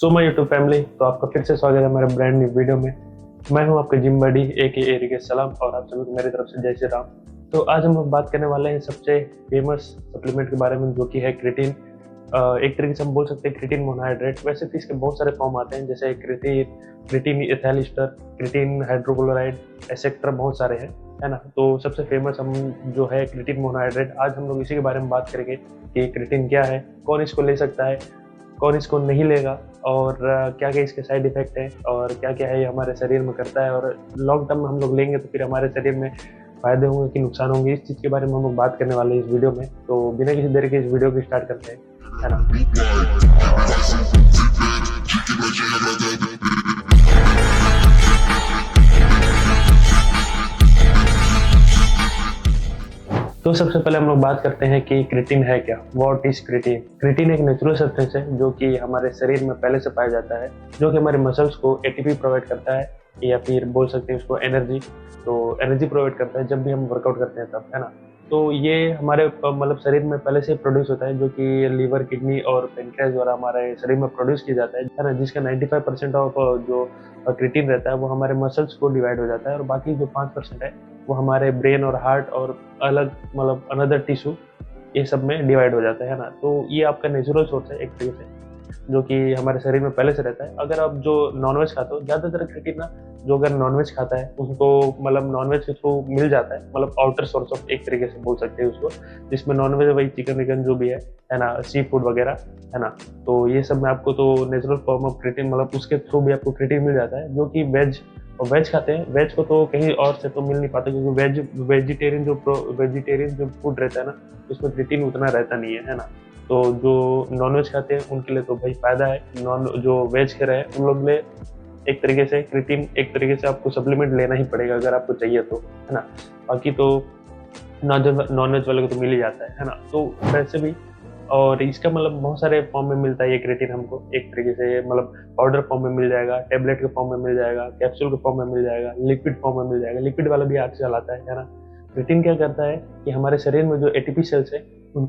So my YouTube family, तो आपका फिर से स्वागत है हमारे ब्रांड न्यू वीडियो में। मैं हूं आपका जिम बडी एरिके सलाम और आप सभी को मेरी तरफ से जय श्री राम। तो आज हम लोग बात करने वाले हैं सबसे फेमस सप्लीमेंट के बारे में, जो कि है क्रिएटिन। एक तरीके से हम बोल सकते हैं क्रिएटिन मोनोहाइड्रेट। वैसे तो इसके बहुत सारे फॉर्म आते हैं, जैसे creatine ethyl ester, creatine hydrochloride, etcetera, बहुत सारे हैं, है ना। तो सबसे फेमस हम जो है क्रिएटिन मोनोहाइड्रेट, आज हम लोग इसी के बारे में बात करेंगे कि क्रिएटिन क्या है, कौन इसको ले सकता है, कौन इसको नहीं लेगा, और क्या क्या इसके साइड इफेक्ट है, और क्या क्या है ये हमारे शरीर में करता है, और लॉन्ग टर्म में हम लोग लेंगे तो फिर हमारे शरीर में फायदे होंगे कि नुकसान होंगे, इस चीज़ के बारे में हम लोग बात करने वाले हैं इस वीडियो में। तो बिना किसी देर के इस वीडियो को स्टार्ट करते हैं, है ना। तो सबसे पहले हम लोग बात करते हैं कि क्रिएटिन है क्या, व्हाट इज क्रिएटिन। क्रिएटिन एक नेचुरल सब्सटेंस है जो कि हमारे शरीर में पहले से पाया जाता है, जो कि हमारे मसल्स को एटीपी प्रोवाइड करता है, या फिर बोल सकते हैं उसको एनर्जी। तो एनर्जी प्रोवाइड करता है जब भी हम वर्कआउट करते हैं तब, है ना। तो ये हमारे मतलब शरीर में पहले से प्रोड्यूस होता है, जो कि लीवर, किडनी और पेनक्रियास द्वारा हमारे शरीर में प्रोड्यूस किया जाता है ना। जिसका 95% ऑफ जो क्रिएटिन रहता है वो हमारे मसल्स को डिवाइड हो जाता है, और बाकी जो 5% है वो हमारे ब्रेन और हार्ट और अलग मतलब अनदर टिश्यू, ये सब में डिवाइड हो जाता है ना। तो ये आपका नेचुरल सोर्स है एक तरीके से, जो कि हमारे शरीर में पहले से रहता है। अगर आप जो नॉनवेज खाते हो, ज़्यादातर क्रिएटिन ना जो अगर नॉनवेज खाता है उसको मतलब नॉनवेज के थ्रू मिल जाता है, मतलब आउटर सोर्स ऑफ एक तरीके से बोल सकते हैं उसको, जिसमें नॉनवेज वही चिकन विकन जो भी है ना, सी फूड वगैरह, है ना। तो ये सब में आपको तो नेचुरल फॉर्म ऑफ क्रिएटिन, मतलब उसके थ्रू भी आपको क्रिएटिन मिल जाता है, जो कि वेज खाते हैं। वेज को तो कहीं और से तो मिल नहीं पाता, क्योंकि वेजिटेरियन जो फूड रहता है ना, उसमें क्रिएटिन उतना रहता नहीं है ना। तो जो नॉनवेज खाते हैं उनके लिए तो भाई फायदा है, जो वेज के रहे उन लोग लिए एक तरीके से क्रिएटिन एक तरीके से आपको सप्लीमेंट लेना ही पड़ेगा अगर आपको चाहिए तो, है ना। बाकी तो नॉनवेज वाले को तो मिल ही जाता है ना। तो वैसे भी, और इसका मतलब बहुत सारे फॉर्म में मिलता है ये क्रिएटिन हमको एक तरीके से, मतलब पाउडर फॉर्म में मिल जाएगा, टेबलेट के फॉर्म में मिल जाएगा, कैप्सूल के फॉर्म में मिल जाएगा, लिक्विड फॉर्म में मिल जाएगा। लिक्विड वाला भी आजकल आता है ना। क्रिएटिन क्या करता है कि हमारे शरीर में जो एटीपी सेल्स है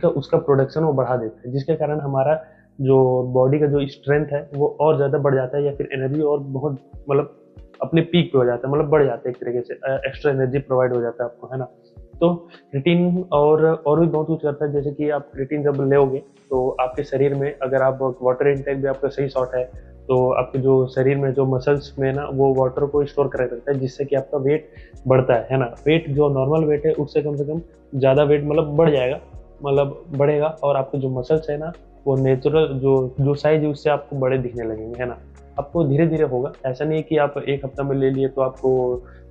उसका प्रोडक्शन वो बढ़ा देता है, जिसके कारण हमारा जो बॉडी का जो स्ट्रेंथ है वो और ज़्यादा बढ़ जाता है, या फिर एनर्जी और बहुत मतलब अपने पीक पे हो जाता है, मतलब बढ़ जाता है एक तरीके से, एक्स्ट्रा एनर्जी प्रोवाइड हो जाता है आपको, है ना। तो क्रिएटिन और भी बहुत कुछ करता है, जैसे कि आप क्रिएटिन जब लोगे तो आपके शरीर में, अगर आप वाटर इनटेक भी आपका सही शॉट है, तो आपके जो शरीर में जो मसल्स में ना वो वाटर को स्टोर कर रखता है, जिससे कि आपका वेट बढ़ता है ना। वेट जो नॉर्मल वेट है उससे कम से कम ज़्यादा वेट मतलब बढ़ जाएगा, मतलब बढ़ेगा, और आपके जो मसल्स है ना वो नेचुरल जो साइज है उससे आपको बड़े दिखने लगेंगे, है ना। आपको धीरे धीरे होगा, ऐसा नहीं है कि आप एक हफ्ता में ले लिए तो आपको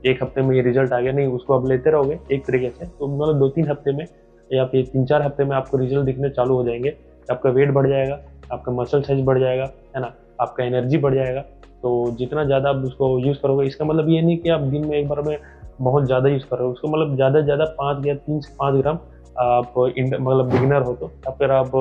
एक हफ्ते में ये रिजल्ट आ गया, नहीं, उसको आप लेते रहोगे एक तरीके से, तो मतलब 2-3 हफ्ते में या फिर 3-4 हफ्ते में आपको रिजल्ट दिखने चालू हो जाएंगे। आपका वेट बढ़ जाएगा, आपका मसल साइज बढ़ जाएगा, है ना, आपका एनर्जी बढ़ जाएगा। तो जितना ज़्यादा आप उसको यूज़ करोगे, इसका मतलब ये नहीं कि आप दिन में एक बार में बहुत ज़्यादा यूज़ कर रहे हो उसको, मतलब ज़्यादा से ज़्यादा 5 या 3 से 5 ग्राम आप मतलब बिगिनर हो तो, या फिर आप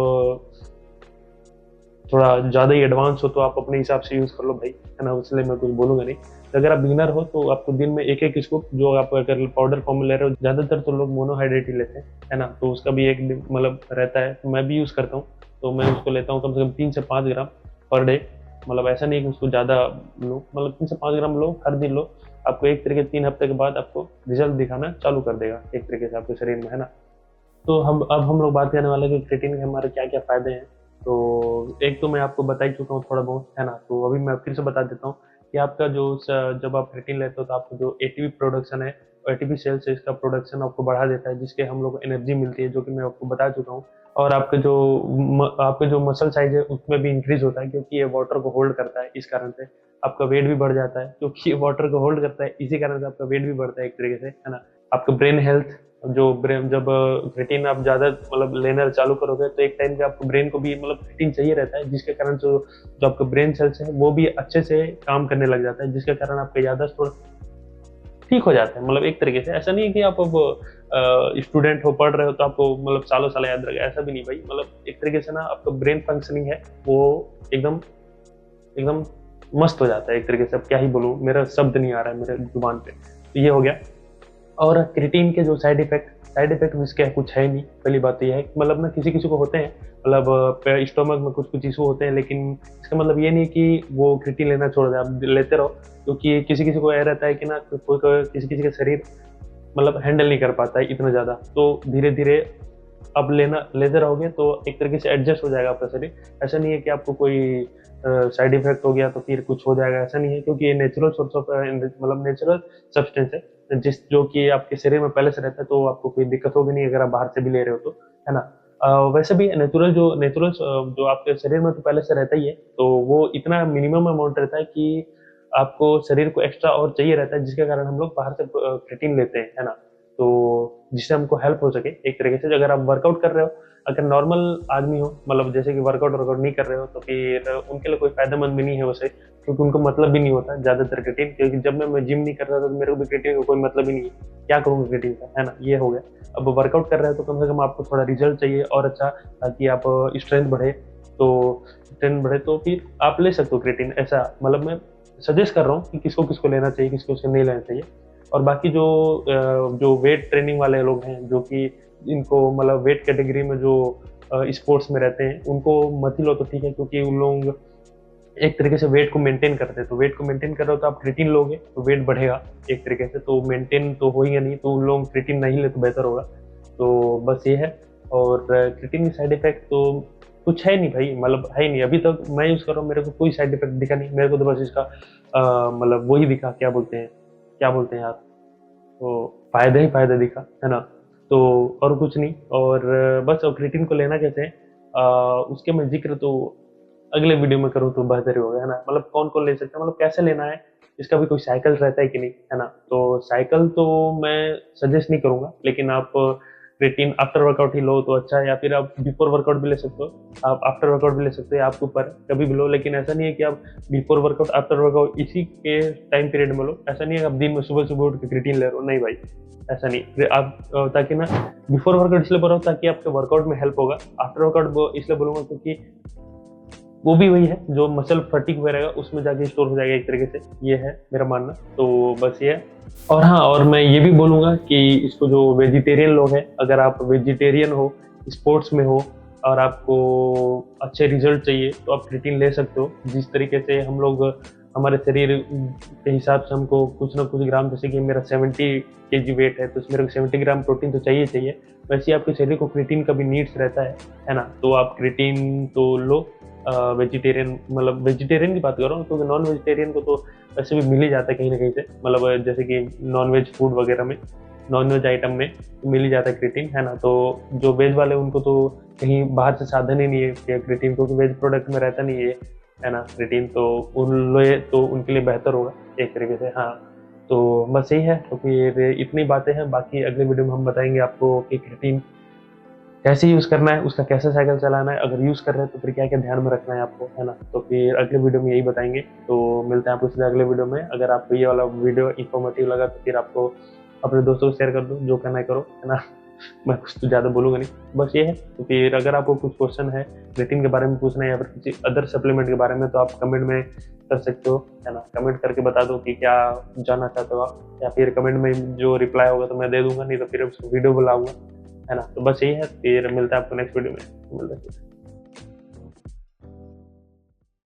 थोड़ा ज़्यादा ही एडवांस हो तो आप अपने हिसाब से यूज़ कर लो भाई, है ना, इसलिए मैं कुछ बोलूँगा नहीं। तो अगर आप बिगिनर हो तो आपको दिन में एक स्कूप, जो आप अगर पाउडर फॉर्म में ले रहे हो, ज़्यादातर तो लोग मोनोहाइड्रेट ही लेते हैं, है ना, तो उसका भी एक मतलब रहता है, तो मैं भी यूज़ करता हूँ। तो मैं उसको लेता हूँ कम से कम 3 से 5 ग्राम पर डे, मतलब ऐसा नहीं कि उसको ज़्यादा लो, मतलब 3 से 5 ग्राम लो, हर दिन लो। आपको एक तरीके 3 हफ्ते के बाद आपको रिजल्ट दिखाना चालू कर देगा एक तरीके से आपके शरीर में, है ना। तो अब हम लोग बात करने वाले हैं कि क्रिएटिन के हमारे क्या क्या फ़ायदे हैं। तो एक तो मैं आपको बता ही चुका हूँ थोड़ा बहुत, है ना, तो अभी मैं फिर से बता देता हूँ कि आपका जब आप क्रिएटिन लेते हो तो आपको जो एटीपी प्रोडक्शन है, एटीपी सेल से इसका प्रोडक्शन आपको बढ़ा देता है, जिसके हम लोग को एनर्जी मिलती है, जो कि मैं आपको बता चुका हूँ। और आपके जो मसल साइज है उसमें भी इंक्रीज होता है, क्योंकि ये वाटर को होल्ड करता है, इस कारण से आपका वेट भी बढ़ जाता है, क्योंकि ये वाटर को होल्ड करता है, इसी कारण से आपका वेट भी बढ़ता है एक तरीके से, है ना। आपका ब्रेन हेल्थ, जब क्रिएटिन आप ज़्यादा मतलब लेना चालू करोगे तो एक टाइम पे आपको ब्रेन को भी मतलब क्रिएटिन चाहिए रहता है, जिसके कारण जो आपका ब्रेन सेल्स है वो भी अच्छे से काम करने लग जाता है, जिसके कारण आपका याददाश्त थोड़ा ठीक हो जाता है। मतलब एक तरीके से ऐसा नहीं है कि आप अब स्टूडेंट हो, पढ़ रहे हो तो आपको मतलब सालों साल याद रहेगा, ऐसा भी नहीं भाई। मतलब एक तरीके से ना आपका ब्रेन फंक्शनिंग है वो एकदम एकदम मस्त हो जाता है एक तरीके से। अब क्या ही बोलूँ, मेरा शब्द नहीं आ रहा है मेरे जुबान पे। तो ये हो गया। और क्रिएटिन के जो साइड इफेक्ट, साइड इफेक्ट इसके कुछ है नहीं। पहली बात तो यह है मतलब ना किसी किसी को होते हैं, मतलब स्टोमक में कुछ कुछ इशू होते हैं, लेकिन इसका मतलब ये नहीं कि वो क्रिएटिन लेना छोड़ दे, आप लेते रहो। क्योंकि किसी किसी को यह रहता है कि ना किसी किसी का शरीर मतलब हैंडल नहीं कर पाता है इतना ज़्यादा, तो धीरे धीरे अब लेते रहोगे तो एक तरीके से एडजस्ट हो जाएगा आपका शरीर। ऐसा नहीं है कि आपको कोई साइड इफेक्ट हो गया तो फिर कुछ हो जाएगा, ऐसा नहीं है। क्योंकि ये नेचुरल सोर्स ऑफ मतलब नेचुरल सब्सटेंस है, जो कि आपके शरीर में पहले से रहता है, तो आपको कोई दिक्कत होगी नहीं अगर आप बाहर से भी ले रहे हो तो, है ना। वैसे भी नेचुरल जो आपके शरीर में तो पहले से रहता ही है, तो वो इतना मिनिमम अमाउंट रहता है कि आपको शरीर को एक्स्ट्रा और चाहिए रहता है, जिसके कारण हम लोग बाहर से क्रिएटिन लेते हैं, है ना। तो जिससे हमको हेल्प हो सके एक तरीके से। अगर आप वर्कआउट कर रहे हो, अगर नॉर्मल आदमी हो, मतलब जैसे कि वर्कआउट नहीं कर रहे हो, तो फिर उनके लिए कोई फायदेमंद भी नहीं है वैसे, क्योंकि उनको मतलब भी नहीं होता ज्यादातर क्रिएटिन। क्योंकि जब मैं जिम नहीं कर रहा था तो मेरे को भी क्रिएटिन का कोई मतलब ही नहीं है, क्या करूँगा क्रिएटिन का, है ना। ये हो गया। अब वर्कआउट कर रहे हो तो कम से कम आपको थोड़ा रिजल्ट चाहिए और अच्छा, ताकि आप स्ट्रेंथ बढ़े तो फिर आप ले सकते हो क्रिएटिन। ऐसा मतलब मैं सजेस्ट कर रहा हूँ कि किसको किसको लेना चाहिए, किसको किसको नहीं लेना चाहिए। और बाकी जो वेट ट्रेनिंग वाले लोग हैं, जो कि इनको मतलब वेट कैटेगरी में जो स्पोर्ट्स में रहते हैं, उनको मत ही लो तो ठीक है। क्योंकि उन लोग एक तरीके से वेट को मेंटेन करते हैं, तो वेट को मेंटेन कर रहे हो तो आप क्रिएटिन लोगे तो वेट बढ़ेगा एक तरीके से, तो मेंटेन तो हो ही नहीं, तो उन लोग क्रिएटिन नहीं ले तो बेहतर होगा। तो बस ये है। और क्रिएटिन की साइड इफेक्ट तो कुछ है नहीं भाई, मतलब है ही नहीं। अभी तक मैं यूज कर रहा हूँ, मेरे को कोई साइड इफेक्ट दिखा नहीं। मेरे को तो बस इसका मतलब वही दिखा, क्या बोलते हैं यार, तो फायदा ही फायदा दिखा, है ना। तो और कुछ नहीं। और बस क्रिएटिन को लेना कैसे है, उसके मैं जिक्र तो अगले वीडियो में करूँ तो बेहतर ही होगा, है ना। मतलब कौन कौन ले सकता है, मतलब कैसे लेना है, इसका भी कोई साइकिल रहता है कि नहीं, है ना। तो साइकिल तो मैं सजेस्ट नहीं करूंगा, लेकिन आप क्रिएटिन आफ्टर वर्कआउट ही लो तो अच्छा है, या फिर आप बिफोर वर्कआउट भी ले सकते हो, आप आफ्टर वर्कआउट भी ले सकते हो, आपके ऊपर कभी भी लो। लेकिन ऐसा नहीं है कि आप बिफोर वर्कआउट आफ्टर वर्कआउट इसी के टाइम पीरियड में लो। ऐसा नहीं है आप दिन में सुबह सुबह उठ के क्रिएटिन ले रहे हो, नहीं भाई, ऐसा नहीं। फिर आप ताकि ना बिफोर वर्कआउट इसलिए बोल रहा हूँ ताकि आपके वर्कआउट में हेल्प होगा। आफ्टर वर्कआउट इसलिए बोलूंगा क्योंकि वो भी वही है जो मसल फटीग में रहेगा, उसमें जाके स्टोर हो जाएगा एक तरीके से, ये है मेरा मानना। तो बस ये है। और हाँ, और मैं ये भी बोलूंगा कि इसको जो वेजिटेरियन लोग हैं, अगर आप वेजिटेरियन हो, स्पोर्ट्स में हो और आपको अच्छे रिजल्ट चाहिए, तो आप क्रिएटिन ले सकते हो। जिस तरीके से हम लोग हमारे शरीर के हिसाब से हमको कुछ ना कुछ ग्राम, जैसे कि मेरा 70 kg वेट है, तो उसमें मेरे को 70 ग्राम प्रोटीन तो चाहिए। वैसे ही आपके शरीर को क्रिएटिन का भी नीड्स रहता है ना। तो आप क्रिएटिन तो लो। वेजिटेरियन, मतलब वेजिटेरियन की बात कर रहा हूँ, क्योंकि नॉन वेजिटेरियन को तो वैसे भी मिल ही जाता है कहीं ना कहीं से, मतलब जैसे कि नॉन वेज फूड वगैरह में, नॉन वेज आइटम में मिल ही जाता है क्रिएटिन, है ना। तो जो वेज वाले उनको तो कहीं बाहर से साधन ही नहीं है क्रिएटिन, क्योंकि वेज प्रोडक्ट में रहता नहीं है ना क्रिएटिन। तो उनके लिए बेहतर होगा एक तरीके से। हाँ, तो बस यही है। तो फिर इतनी बातें हैं, बाकी अगले वीडियो में हम बताएंगे आपको कि क्रिएटिन कैसे यूज करना है, उसका कैसे साइकिल चलाना है, अगर यूज कर रहे हैं तो फिर क्या क्या ध्यान में रखना है आपको, है ना। तो फिर अगले वीडियो में यही बताएंगे। तो मिलते हैं आपको सीधे अगले वीडियो में। अगर आपको ये वाला वीडियो इंफॉर्मेटिव लगा तो फिर आपको अपने दोस्तों को शेयर कर दो, जो करना है करो, है ना। मैं कुछ तो ज़्यादा बोलूँगा नहीं, बस ये है। तो फिर अगर आपको कुछ क्वेश्चन है क्रिएटिन के बारे में पूछना है या फिर किसी अदर सप्लीमेंट के बारे में, तो आप कमेंट में कर सकते हो, है ना। कमेंट करके बता दो कि क्या जानना चाहते हो आप, या फिर कमेंट में जो रिप्लाई होगा तो मैं दे दूंगा, नहीं तो फिर उसको वीडियो बुलाऊंगा, है ना। तो बस यही है। फिर मिलता है आपको नेक्स्ट वीडियो में, मिलते हैं।